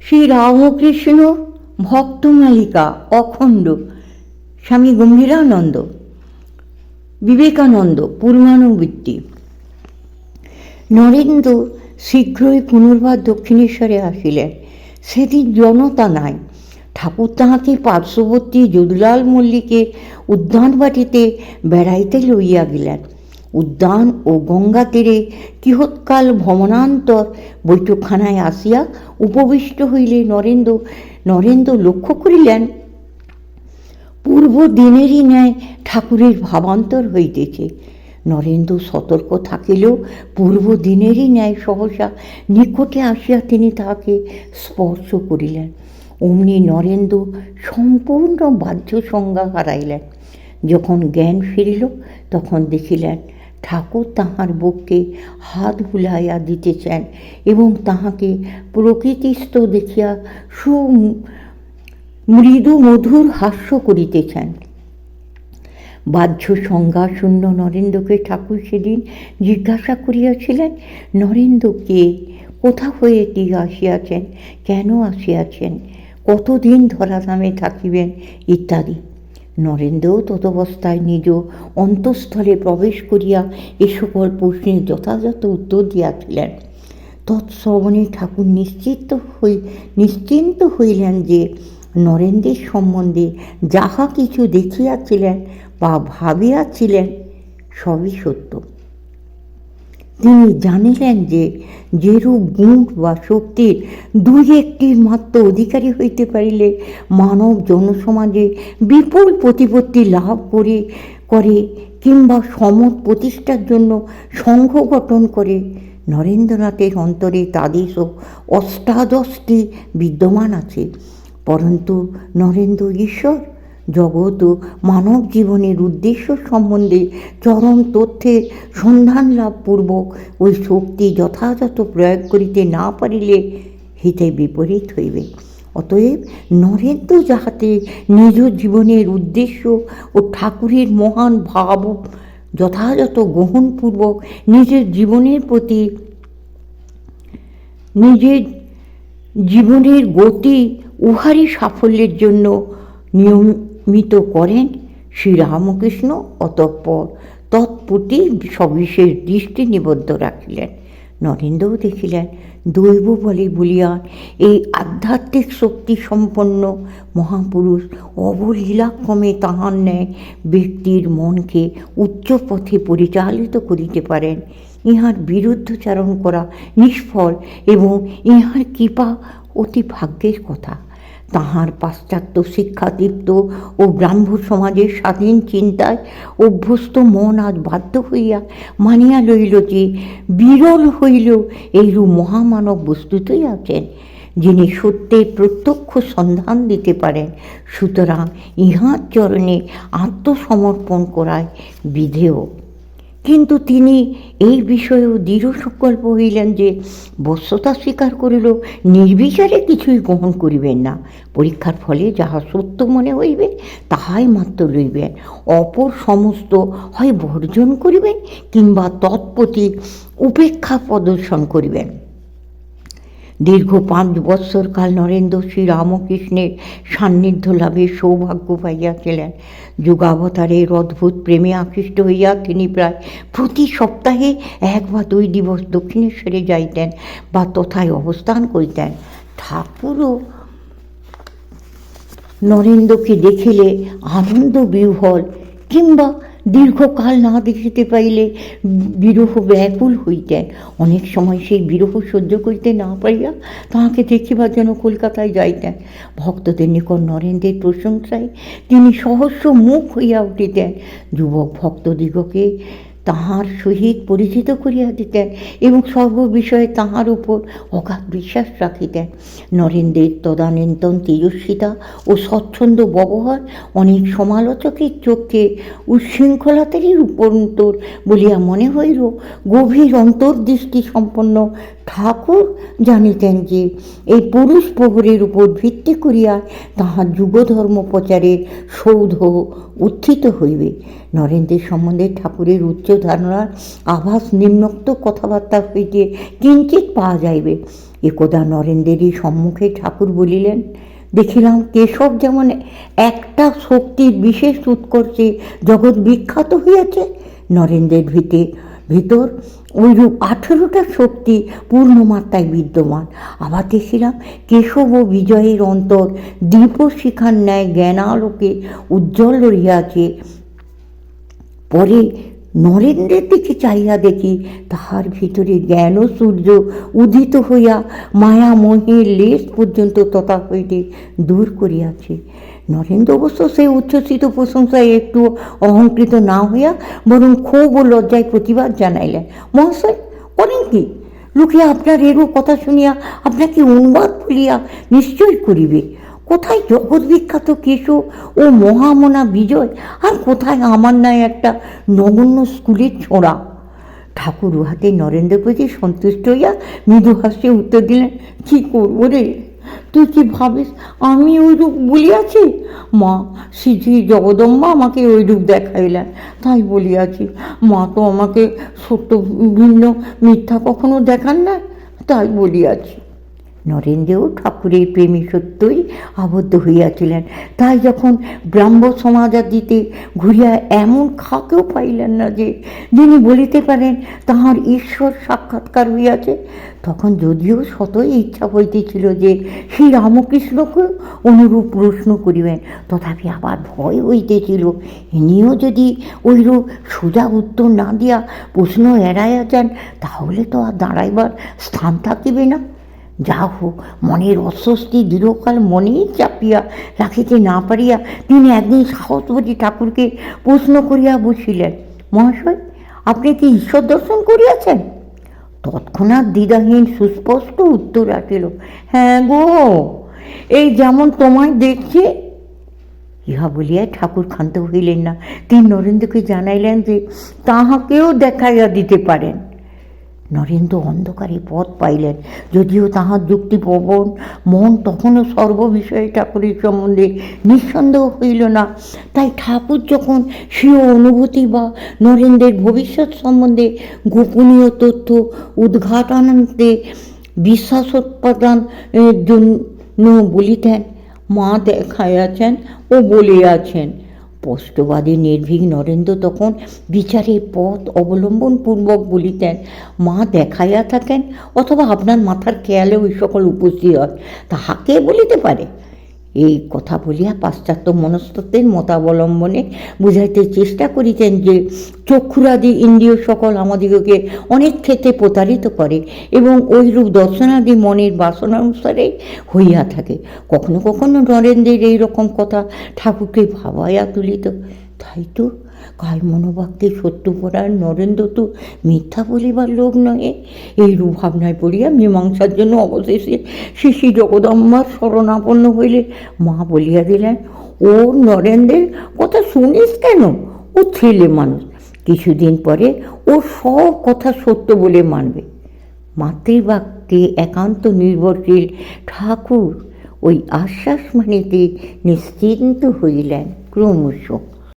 শ্রী রামকৃষ্ণ ভক্তমালিকা অখণ্ড, স্বামী গম্ভীরানন্দ, বিবেকানন্দ পূর্ণানুবৃত্তি। নরেন্দ্র শীঘ্রই পুনর্বার দক্ষিণেশ্বরে আসিলেন। সেদিন জনতা নাই। ঠাকুর তাহাকে পার্শ্ববর্তী যদুলাল মল্লিকের উদ্যানবাটিতে বেড়াইতে লইয়া গেলেন। উদ্যান ও গঙ্গা তীরে কিয়ৎকাল ভ্রমণান্তর বৈঠকখানায় আসিয়া উপবিষ্ট হইলে নরেন্দ্র লক্ষ্য করিলেন, পূর্ব দিনেরই ন্যায় ঠাকুরের ভাবান্তর হইতেছে। নরেন্দ্র সতর্ক থাকিলেও পূর্ব দিনেরই ন্যায় সহসা নিকটে আসিয়া তিনি তাহাকে স্পর্শ করিলেন। অমনি নরেন্দ্র সম্পূর্ণ বাহ্য সংজ্ঞা হারাইলেন। যখন জ্ঞান ফিরিল তখন দেখিলেন ঠাকুর তাহার বুককে হাত বুলাইয়া দিতেছেন এবং তাহাকে প্রকৃতিস্থ দেখিয়া মৃদু মধুর হাস্য করিতেছেন। বাহ্য সংজ্ঞা শূন্য নরেন্দ্রকে ঠাকুর সেদিন জিজ্ঞাসা করিয়াছিলেন, নরেন্দ্র কে, কোথা হইতে আসিয়াছেন, কেন আসিয়াছেন, কতদিন ধরাধামে থাকিবেন ইত্যাদি। নরেন্দ্র তদবস্থায় নিজ অন্তঃস্থলে প্রবেশ করিয়া এ সকল প্রশ্নের যথাযথ উত্তর দিয়াছিলেন। তৎশ্রবণে ঠাকুর নিশ্চিন্ত হইলেন যে নরেন্দ্রের সম্বন্ধে যাহা কিছু দেখিয়াছিলেন বা ভাবিয়াছিলেন সবই সত্য। তিনি জানিলেন যে যেরূপ গুণ বা শক্তির দুই একটির মাত্র অধিকারী হইতে পারিলে মানব জনসমাজে বিপুল প্রতিপত্তি লাভ করে কিংবা সমত প্রতিষ্ঠার জন্য সংঘ গঠন করে, নরেন্দ্রনাথের অন্তরে তাদেরও অষ্টাদশটি বিদ্যমান আছে। পরন্তু নরেন্দ্র ঈশ্বর, জগৎ ও মানব জীবনের উদ্দেশ্য সম্বন্ধে চরম তথ্যের সন্ধান লাভপূর্বক ওই শক্তি যথাযথ প্রয়োগ করিতে না পারিলে হিতে বিপরীত হইবে। অতএব নরেন্দ্র যাহাতে নিজ জীবনের উদ্দেশ্য ও ঠাকুরের মহান ভাব যথাযথ গ্রহণপূর্বক নিজের জীবনের গতি উহারই সাফল্যের জন্য নিয়মিত করেন, শ্রীরামকৃষ্ণ অতঃপর তৎপ্রতি সবিশেষ দৃষ্টি নিবদ্ধ রাখিলেন। নরেন্দ্রও দেখিলেন দৈব বলে বলিয়া এই আধ্যাত্মিক শক্তি সম্পন্ন মহাপুরুষ অবলীলাক্রমে তাহার ন্যায় ব্যক্তির মনকে উচ্চ পথে পরিচালিত করিতে পারেন। ইহার বিরুদ্ধচারণ করা নিষ্ফল এবং ইহার কৃপা অতি ভাগ্যের কথা। তাহার পাশ্চাত্য শিক্ষাদীপ্ত ও ব্রাহ্ম সমাজের স্বাধীন চিন্তায় অভ্যস্ত মন আজ বাধ্য হইয়া মানিয়া লইল যে বিরল হইলেও এইরূপ মহামানব বস্তুতই আছেন, যিনি সত্যের প্রত্যক্ষ সন্ধান দিতে পারেন। সুতরাং ইহার চরণে আত্মসমর্পণ করায় বিধেয়। কিন্তু তিনি এই বিষয়েও দৃঢ় সংকল্প হইলেন যে বশ্যতা স্বীকার করিলেও নির্বিচারে কিছুই গ্রহণ করিবেন না। পরীক্ষার ফলে যাহা সত্য মনে হইবে তাহাই মাত্র লইবেন, অপর সমস্ত হয় বর্জন করিবেন কিংবা তৎপ্রতি উপেক্ষা প্রদর্শন করিবেন। দীর্ঘ 5 বৎসরকাল নরেন্দ্র শ্রীরামকৃষ্ণের সান্নিধ্য লাভের সৌভাগ্য পাইয়াছিলেন। যুগাবতারের অদ্ভুত প্রেমে আকৃষ্ট হইয়া তিনি প্রায় প্রতি সপ্তাহে 1 বা 2 দিবস দক্ষিণেশ্বরে যাইতেন বা তথায় অবস্থান করিতেন। ঠাকুরও নরেন্দ্রকে দেখিলে আনন্দ বিহ্বল কিংবা দীর্ঘকাল না দেখিতে পাইলে বিরহ ব্যাকুল হইতেন। অনেক সময় সেই বিরহ সহ্য করিতে না পারিয়া তাহাকে দেখিবার জন্য কলকাতায় যাইতেন। ভক্তদের নিকট নরেন্দ্রের প্রশংসায় তিনি সহস্র মুখ হইয়া উঠিতেন। যুবক ভক্তদিগকে তাহার সহিত পরিচিত করিয়া দিতেন এবং সর্ববিষয়ে তাহার উপর অগাধ বিশ্বাস রাখিতেন। নরেন্দ্রের তদানীন্তন তেজস্বিতা ও স্বচ্ছন্দ ব্যবহার অনেক সমালোচকের চোখে উচ্ছৃঙ্খলতারই রূপান্তর বলিয়া মনে হইল। গভীর অন্তর্দৃষ্টি সম্পন্ন ঠাকুর জানিতেন যে এই পুরুষ প্রহরের উপর ভিত্তি করিয়া তাহার যুগধর্ম প্রচারের সৌধ উত্থিত হইবে। নরেন্দ্রের সম্বন্ধে ঠাকুরের উচ্চ ধারণার আভাস নিম্নোক্ত কথাবার্তা হইতে কিঞ্চিৎ পাওয়া যাইবে। একদা নরেন্দ্রেরই সম্মুখে ঠাকুর বলিলেন, দেখিলাম কেশব যেমন একটা শক্তির বিশেষ উৎকর্ষে জগৎ বিখ্যাত হইয়াছে, নরেন্দ্রের ভিতর ওইরূপ 18টা শক্তি পূর্ণমাত্রায় বিদ্যমান। আবার দেখিলাম কেশব ও বিজয়ের অন্তর দীপশিখার ন্যায় জ্ঞানালোকে উজ্জ্বল রহিয়াছে। পরে নরেন্দ্রের দিকে চাইয়া দেখি তাহার ভিতরে জ্ঞান সূর্য উদিত হইয়া মায়া মোহের লেশ পর্যন্ত তথা হইতে দূর করিয়াছে। নরেন্দ্র অবশ্য সেই উচ্ছ্বসিত প্রশংসায় একটু অহংকৃত না হইয়া বরং ক্ষোভ ও লজ্জায় প্রতিবাদ জানাইলেন, মহাশয় করেন কি? লোকে আপনার এরূপ কথা শুনিয়া আপনাকে উন্মাদ বলিয়া নিশ্চয় করিবে। কোথায় জগৎ বিখ্যাত কেশব ও মহামনা বিজয়, আর কোথায় আমার নয় একটা নগণ্য স্কুলের ছোঁড়া? ঠাকুর উহাতে নরেন্দ্র প্রতি সন্তুষ্ট হইয়া মৃদু হাস্যে উত্তর দিলেন, কী করব রে, তুই কি ভাবিস আমি ওইরূপ বলিয়াছি? মা শ্রী জগদম্বা আমাকে ওইরূপ দেখাইলেন, তাই বলিয়াছি। মা তো আমাকে সত্য ভিন্ন মিথ্যা কখনো দেখান না, তাই বলিয়াছি। নরেন্দ্রও ঠাকুরের প্রেমী সত্যই আবদ্ধ হইয়াছিলেন, তাই যখন ব্রাহ্ম সমাজাদিতে ঘুরিয়া এমন খাকেও পাইলেন না যে যিনি বলিতে পারেন তাহার ঈশ্বর সাক্ষাৎকার হইয়াছে, তখন যদিও শতই ইচ্ছা হইতেছিল যে শ্রীরামকৃষ্ণকে অনুরূপ প্রশ্ন করিবেন, তথাপি আবার ভয় হইতেছিল ইনিও যদি ওইরূপ সোজা উত্তর না দিয়া প্রশ্ন এড়াইয়া যান, তাহলে তো আর দাঁড়াইবার স্থান থাকিবে না। যা হোক, মনের অস্বস্তি দীর্ঘকাল মনেই চাপিয়া রাখিতে না পারিয়া তিনি একদিন সাহসবতী ঠাকুরকে প্রশ্ন করিয়া বসিলেন, মহাশয় আপনি কি ঈশ্বর দর্শন করিয়াছেন? তৎক্ষণাৎ দ্বিধাহীন সুস্পষ্ট উত্তর আসিল, হ্যাঁ গো, এই যেমন তোমায় দেখছি। ইহা বলিয়া ঠাকুর ক্ষান্ত হইলেন না, তিনি নরেন্দ্রকে জানাইলেন যে তাহাকেও দেখাইয়া দিতে পারেন। নরেন্দ্র অন্ধকারে পথ পাইলেন, যদিও তাহার যুক্তিপ্রবণ মন তখনও সর্ববিষয়ে ঠাকুরের সম্বন্ধে নিঃসন্দেহ হইল না। তাই ঠাকুর যখন স্বীয় অনুভূতি বা নরেন্দ্রের ভবিষ্যৎ সম্বন্ধে গোপনীয় তথ্য উদ্ঘাটনান্তে বিশ্বাসোৎপাদন জন্য বলিতেন, মা দেখাইয়াছেন ও বলিয়াছেন, স্পষ্টবাদী নির্ভীক নরেন্দ্র তখন বিচারের পথ অবলম্বনপূর্বক বলিতেন, মা দেখাইয়া থাকেন অথবা আপনার মাথার খেয়ালে ওই সকল উপস্থিত হয়, তাহাকে বলিতে পারে। এই কথা বলিয়া পাশ্চাত্য মনস্তত্ত্বের মতাবলম্বনে বুঝাইতে চেষ্টা করিতেন যে চক্ষুরাদি ইন্দ্রিয় সকল আমাদিগকে অনেক ক্ষেত্রে প্রতারিত করে এবং ওইরূপ দর্শনাদি মনের বাসনানুসারে হইয়া থাকে। কখনো কখনো নরেন্দ্রের এইরকম কথা ঠাকুরকে ভাবাইয়া তুলিত। তাই তো কাল মনোবাক্যে সত্যপরায়ণ নরেন্দ্র তো মিথ্যা বলিবার লোক নহে। এইরূপ ভাবনায় পড়িয়া মীমাংসার জন্য অবশেষে শ্রী শ্রী জগদম্বার শরণাপন্ন হইলে মা বলিয়া দিলেন, ও নরেন্দ্রের কথা শুনিস কেন? ও ছেলে মানুষ, কিছুদিন পরে ও সব কথা সত্য বলে মানবে। মাতৃবাক্যে একান্ত নির্ভরশীল ঠাকুর ওই আশ্বাস মানিতে নিশ্চিন্ত হইলেন ক্রমশ।